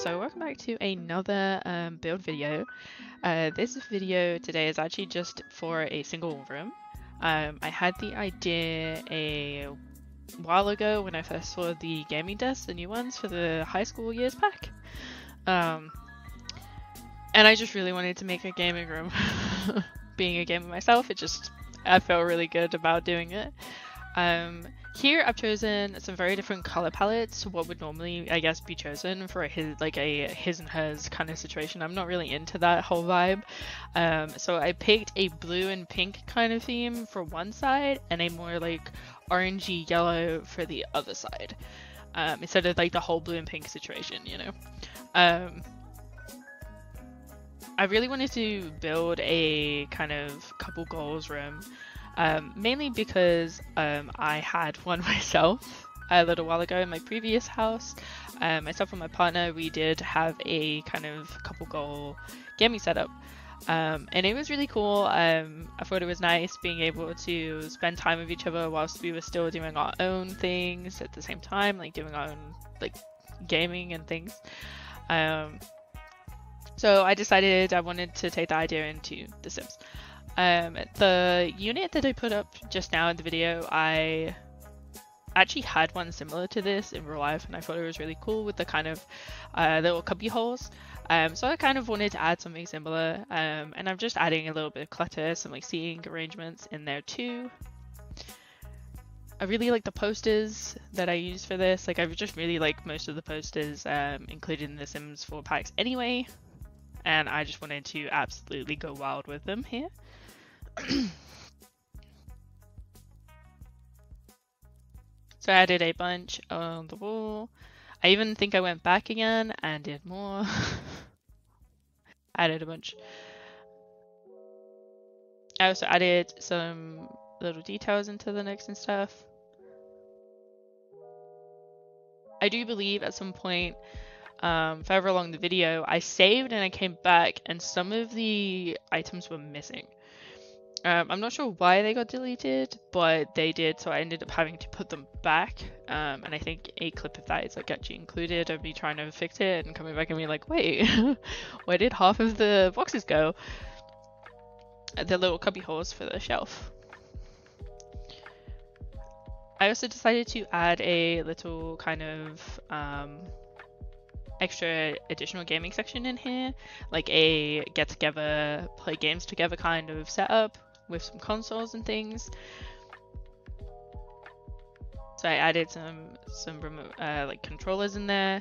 So welcome back to another build video. This video today is actually just for a single room. I had the idea a while ago when I first saw the gaming desks, the new ones for the high school years pack. And I just really wanted to make a gaming room. Being a gamer myself, I felt really good about doing it. Here I've chosen some very different color palettes to what would normally, I guess, be chosen for a his and hers kind of situation. I'm not really into that whole vibe. So I picked a blue and pink kind of theme for one side and a more like orangey yellow for the other side. Instead of like the whole blue and pink situation, you know. I really wanted to build a kind of couple goals room. Mainly because I had one myself a little while ago in my previous house. Myself and my partner, we did have a kind of couple goal gaming setup. And it was really cool. I thought it was nice being able to spend time with each other whilst we were still doing our own things at the same time, like doing our own like gaming and things. So I decided I wanted to take the idea into The Sims. The unit that I put up just now in the video, I actually had one similar to this in real life, and I thought it was really cool with the kind of little cubby holes. So I kind of wanted to add something similar, and I'm just adding a little bit of clutter, some like seating arrangements in there too. I really like the posters that I use for this. Like I just really like most of the posters included in the Sims 4 packs anyway, and I just wanted to absolutely go wild with them here. So I added a bunch on the wall. I even think I went back again and did more. Added a bunch. I also added some little details into the necks and stuff. I do believe at some point further along the video I saved and I came back and some of the items were missing. I'm not sure why they got deleted, but they did, so I ended up having to put them back. And I think a clip of that is like actually included of me trying to fix it and coming back and being like, wait, where did half of the boxes go? The little cubby holes for the shelf. I also decided to add a little kind of extra additional gaming section in here, like a get together, play games together kind of setup with some consoles and things. So I added some remote like controllers in there,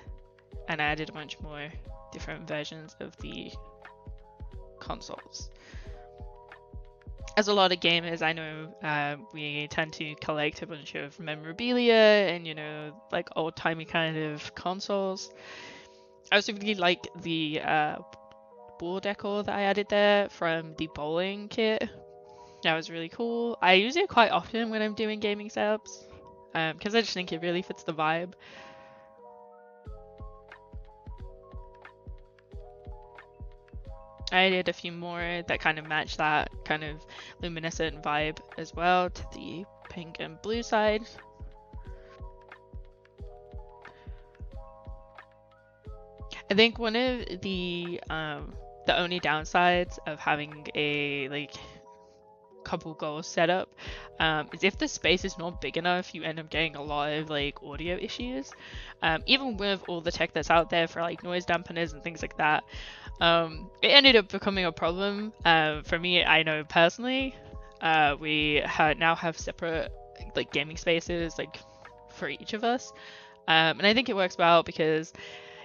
and I added a bunch more different versions of the consoles. As a lot of gamers, I know we tend to collect a bunch of memorabilia and, you know, like old-timey kind of consoles. I also really like the ball decor that I added there from the bowling kit. That was really cool. I use it quite often when I'm doing gaming setups because I just think it really fits the vibe. I did a few more that kind of match that kind of luminescent vibe as well to the pink and blue side. I think one of the only downsides of having a like couple goals set up is if the space is not big enough, you end up getting a lot of like audio issues. Even with all the tech that's out there for like noise dampeners and things like that, it ended up becoming a problem. For me, I know personally, we now have separate like gaming spaces like for each of us, and I think it works well because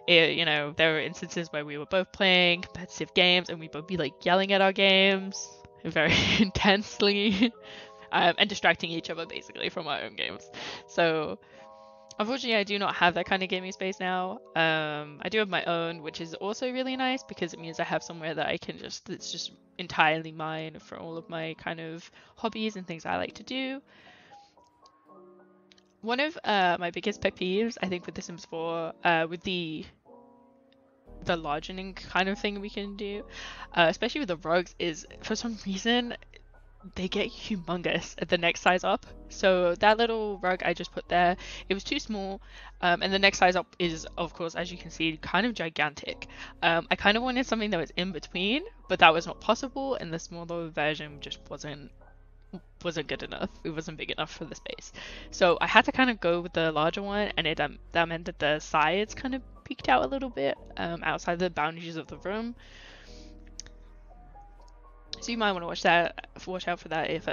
you know, there were instances where we were both playing competitive games and we'd both be like yelling at our games very intensely and distracting each other basically from our own games. So unfortunately I do not have that kind of gaming space now. I do have my own, which is also really nice because it means I have somewhere that I can it's just entirely mine for all of my kind of hobbies and things I like to do. One of my biggest pet peeves, I think, with The Sims 4, with the largening kind of thing we can do, especially with the rugs, is for some reason they get humongous at the next size up. So that little rug I just put there, it was too small. And the next size up is, of course, as you can see, kind of gigantic. I kind of wanted something that was in between, but that was not possible, and the smaller version just wasn't good enough. It wasn't big enough for the space. So I had to kind of go with the larger one, and that meant that the sides kind of peeked out a little bit outside the boundaries of the room. So you might want to watch out for that if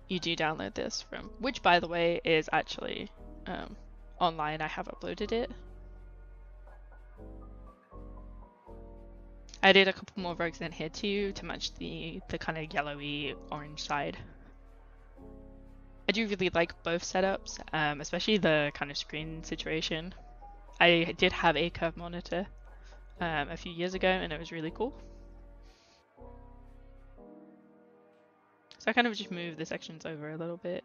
you do download this from, which by the way is actually online. I have uploaded it. I did a couple more rugs in here too to match the kind of yellowy orange side. I do really like both setups, especially the kind of screen situation. I did have a curved monitor a few years ago, and it was really cool. So I kind of just moved the sections over a little bit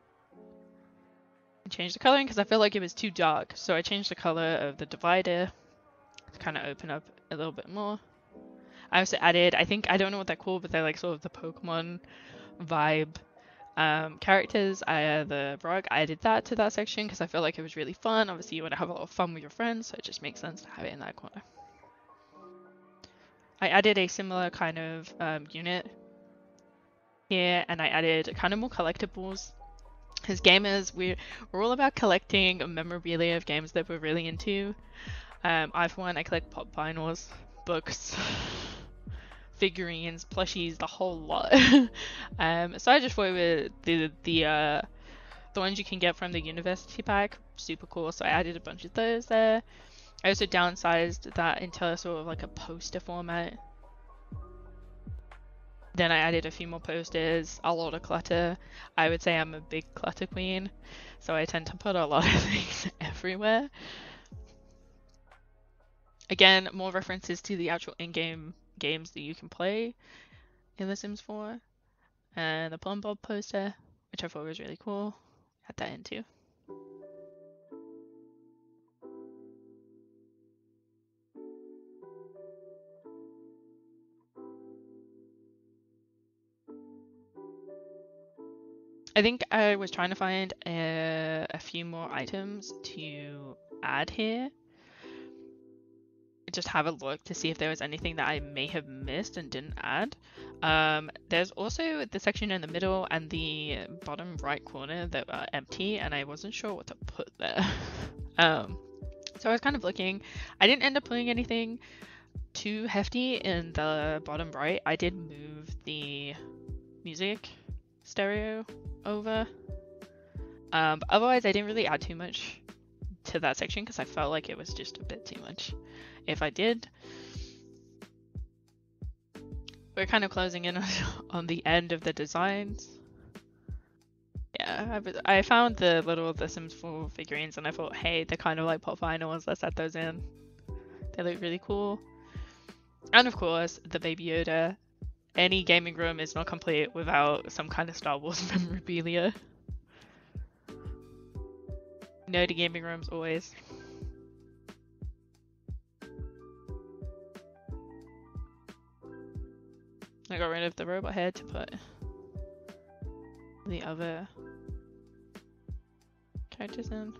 and changed the coloring because I felt like it was too dark. So I changed the color of the divider to kind of open up a little bit more. I also added, I don't know what they're called, but they're like sort of the Pokemon vibe characters. The rug, I added that to that section because I felt like it was really fun. Obviously you want to have a lot of fun with your friends, so it just makes sense to have it in that corner. I added a similar kind of unit here, and I added kind of more collectibles. As gamers, we're all about collecting memorabilia of games that we're really into. I, for one, I collect pop vinyls, books, figurines, plushies, the whole lot. So I just thought the ones you can get from the university pack, super cool. So I added a bunch of those there. I also downsized that into sort of like a poster format. Then I added a few more posters, a lot of clutter. I would say I'm a big clutter queen, so I tend to put a lot of things everywhere. Again, more references to the actual in-game games that you can play in The Sims 4. And the Plum Bob poster, which I thought was really cool. Add that in too. I think I was trying to find a few more items to add here. Just have a look to see if there was anything that I may have missed and didn't add. There's also the section in the middle and the bottom right corner that are empty, and I wasn't sure what to put there. So I was kind of looking. I didn't end up putting anything too hefty in the bottom right. I did move the music stereo over. But otherwise, I didn't really add too much to that section because I felt like it was just a bit too much. If I did, we're kind of closing in on the end of the designs. Yeah, I found the Sims 4 figurines and I thought, hey, they're kind of like pop vinyls, let's add those in. They look really cool. And of course, the Baby Yoda. Any gaming room is not complete without some kind of Star Wars memorabilia. Nerdy gaming rooms always. I got rid of the robot head to put the other characters in.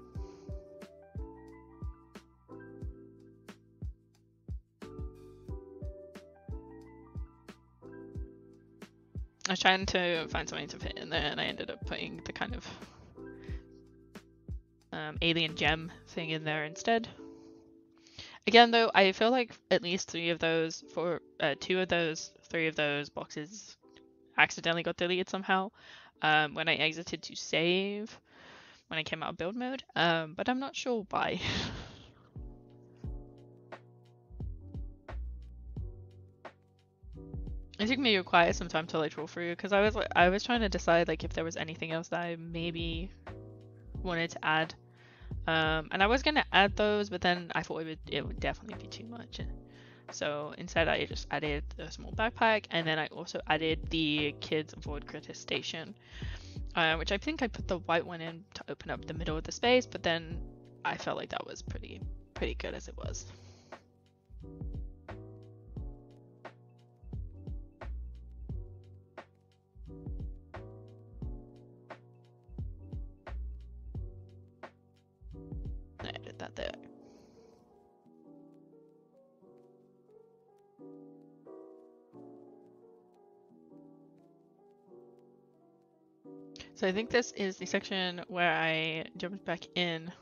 I was trying to find something to fit in there and I ended up putting the kind of alien gem thing in there instead. Again though, I feel like at least three of those boxes accidentally got deleted somehow when I exited to save when I came out of build mode, but I'm not sure why. It took me quite some time to like troll through because I was trying to decide like if there was anything else that I maybe wanted to add, and I was gonna add those, but then I thought it would definitely be too much. So instead, I just added a small backpack, and then I also added the kids void critter station, which I think I put the white one in to open up the middle of the space, but then I felt like that was pretty good as it was. So I think this is the section where I jumped back in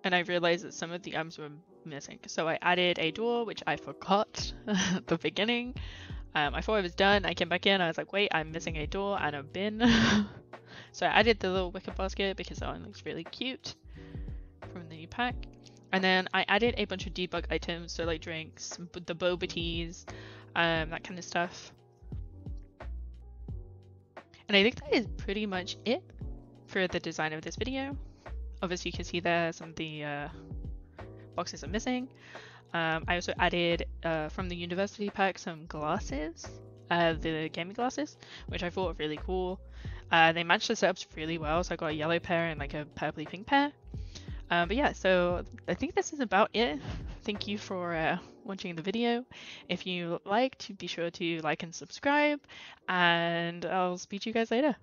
and I realized that some of the items were missing. So I added a door, which I forgot at the beginning. I thought I was done. I came back in. I was like, wait, I'm missing a door and a bin. So I added the little wicker basket because that one looks really cute from the new pack. And then I added a bunch of debug items, so like drinks, the boba teas, that kind of stuff. And I think that is pretty much it for the design of this video. Obviously you can see there some of the boxes are missing. I also added from the university pack some glasses, the gaming glasses, which I thought were really cool. They matched the setups really well, so I got a yellow pair and like a purpley pink pair. But yeah, so I think this is about it. Thank you for watching the video. If you liked, be sure to like and subscribe, and I'll speak to you guys later.